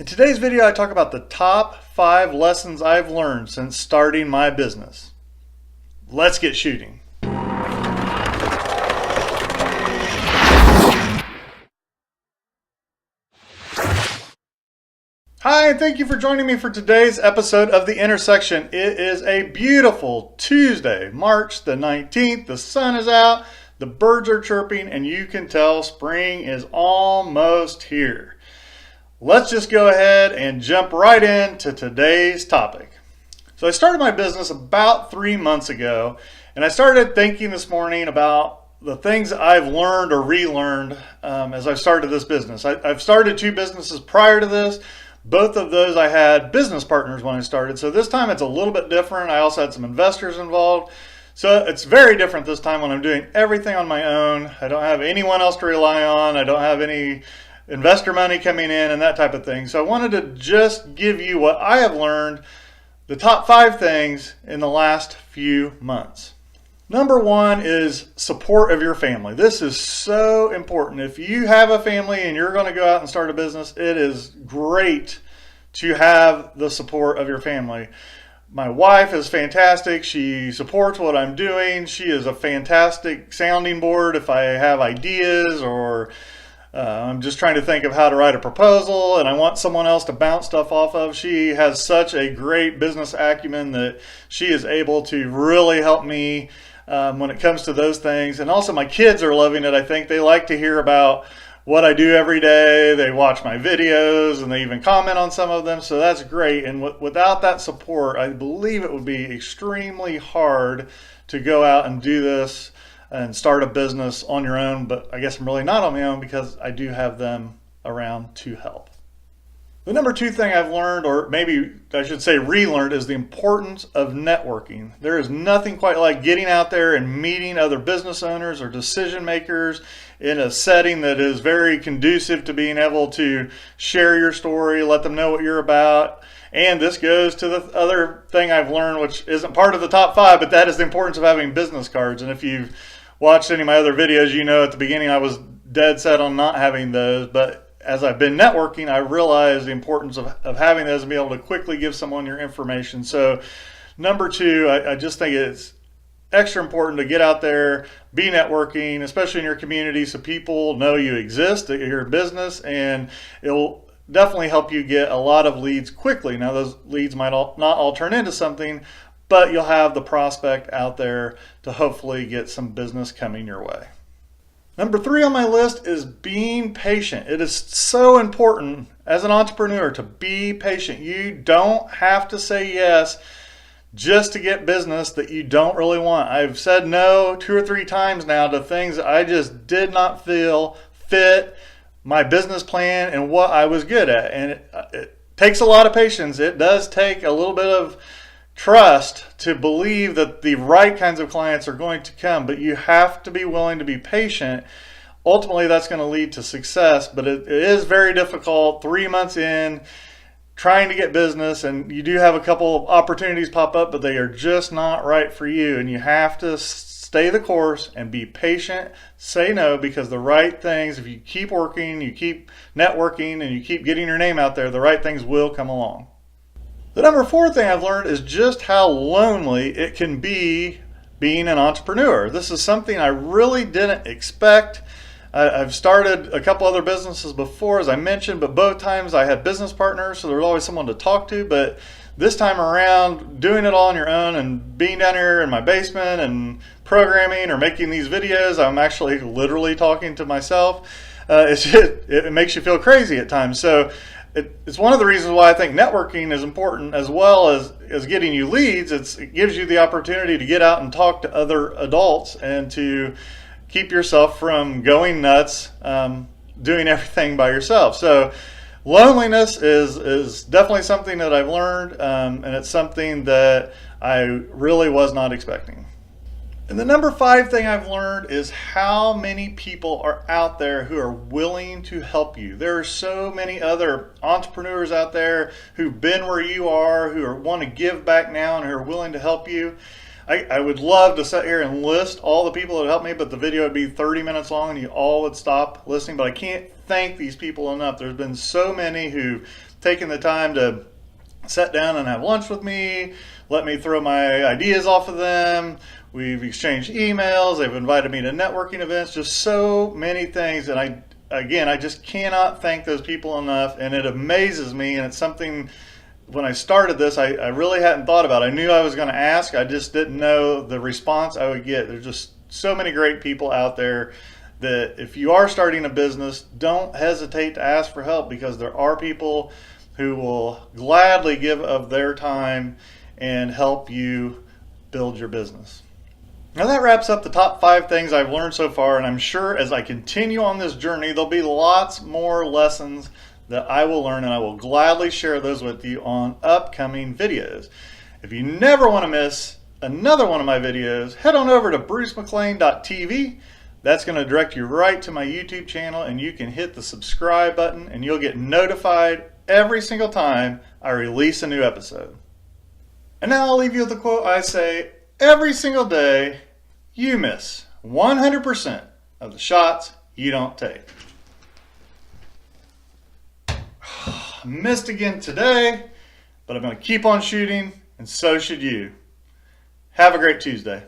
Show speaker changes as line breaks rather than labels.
In today's video, I talk about the top 5 lessons I've learned since starting my business. Let's get shooting. Hi, and thank you for joining me for today's episode of The Intersection. It is a beautiful Tuesday, March the 19th. The sun is out, the birds are chirping, and you can tell spring is almost here. Let's just go ahead and jump right into today's topic. So I started my business about 3 months ago, and I started thinking this morning about the things I've learned or relearned as I've started this business. I've started 2 businesses prior to this. Both of those I had business partners when I started, so this time it's a little bit different. I also had some investors involved. So it's very different this time when I'm doing everything on my own. I don't have anyone else to rely on. I don't have any investor money coming in and that type of thing. So I wanted to just give you what I have learned, the top 5 things in the last few months. Number 1 is support of your family. This is so important. If you have a family and you're going to go out and start a business, it is great to have the support of your family. My wife is fantastic. She supports what I'm doing. She is a fantastic sounding board if I have ideas or I'm just trying to think of how to write a proposal and I want someone else to bounce stuff off of. She has such a great business acumen that she is able to really help me when it comes to those things. And also my kids are loving it. I think they like to hear about what I do every day. They watch my videos and they even comment on some of them. So that's great. And without that support, I believe it would be extremely hard to go out and do this and start a business on your own, but I guess I'm really not on my own because I do have them around to help. The number 2 thing I've learned, or maybe I should say relearned, is the importance of networking. There is nothing quite like getting out there and meeting other business owners or decision makers in a setting that is very conducive to being able to share your story, let them know what you're about. And this goes to the other thing I've learned, which isn't part of the top 5, but that is the importance of having business cards. And if you've watched any of my other videos, you know at the beginning I was dead set on not having those, but as I've been networking, I realized the importance of having those and be able to quickly give someone your information. So number 2, I just think it's extra important to get out there, be networking, especially in your community, so people know you exist, that you're a business, and it'll definitely help you get a lot of leads quickly. Now those leads might not all turn into something, but you'll have the prospect out there to hopefully get some business coming your way. Number 3 on my list is being patient. It is so important as an entrepreneur to be patient. You don't have to say yes just to get business that you don't really want. I've said no 2 or 3 times now to things that I just did not feel fit my business plan and what I was good at. And it takes a lot of patience. It does take a little bit of trust to believe that the right kinds of clients are going to come, but you have to be willing to be patient. Ultimately, that's going to lead to success, but it is very difficult 3 months in trying to get business, and you do have a couple of opportunities pop up, but they are just not right for you, and you have to stay the course and be patient. Say no, because the right things, if you keep working, you keep networking, and you keep getting your name out there, the right things will come along. The number 4 thing I've learned is just how lonely it can be being an entrepreneur. This is something I really didn't expect. I've started a couple other businesses before, as I mentioned, but both times I had business partners, so there was always someone to talk to. But this time around, doing it all on your own and being down here in my basement and programming or making these videos, I'm actually literally talking to myself. It makes you feel crazy at times. So it's one of the reasons why I think networking is important, as well as getting you leads. It gives you the opportunity to get out and talk to other adults and to keep yourself from going nuts doing everything by yourself. So loneliness is definitely something that I've learned, and it's something that I really was not expecting. And the number 5 thing I've learned is how many people are out there who are willing to help you. There are so many other entrepreneurs out there who've been where you are, who want to give back now and who are willing to help you. I would love to sit here and list all the people that helped me, but the video would be 30 minutes long and you all would stop listening. But I can't thank these people enough. There's been so many who taking the time to sit down and have lunch with me, let me throw my ideas off of them. We've exchanged emails. They've invited me to networking events, just so many things. And I just cannot thank those people enough. And it amazes me. And it's something, when I started this, I really hadn't thought about. I knew I was going to ask. I just didn't know the response I would get. There's just so many great people out there that if you are starting a business, don't hesitate to ask for help, because there are people who will gladly give of their time and help you build your business. Now that wraps up the top 5 things I've learned so far, and I'm sure as I continue on this journey, there'll be lots more lessons that I will learn, and I will gladly share those with you on upcoming videos. If you never want to miss another one of my videos, head on over to brucemclean.tv. That's going to direct you right to my YouTube channel, and you can hit the subscribe button and you'll get notified every single time I release a new episode. And now I'll leave you with a quote I say every single day: you miss 100% of the shots you don't take. I missed again today, but I'm going to keep on shooting, and so should you. Have a great Tuesday.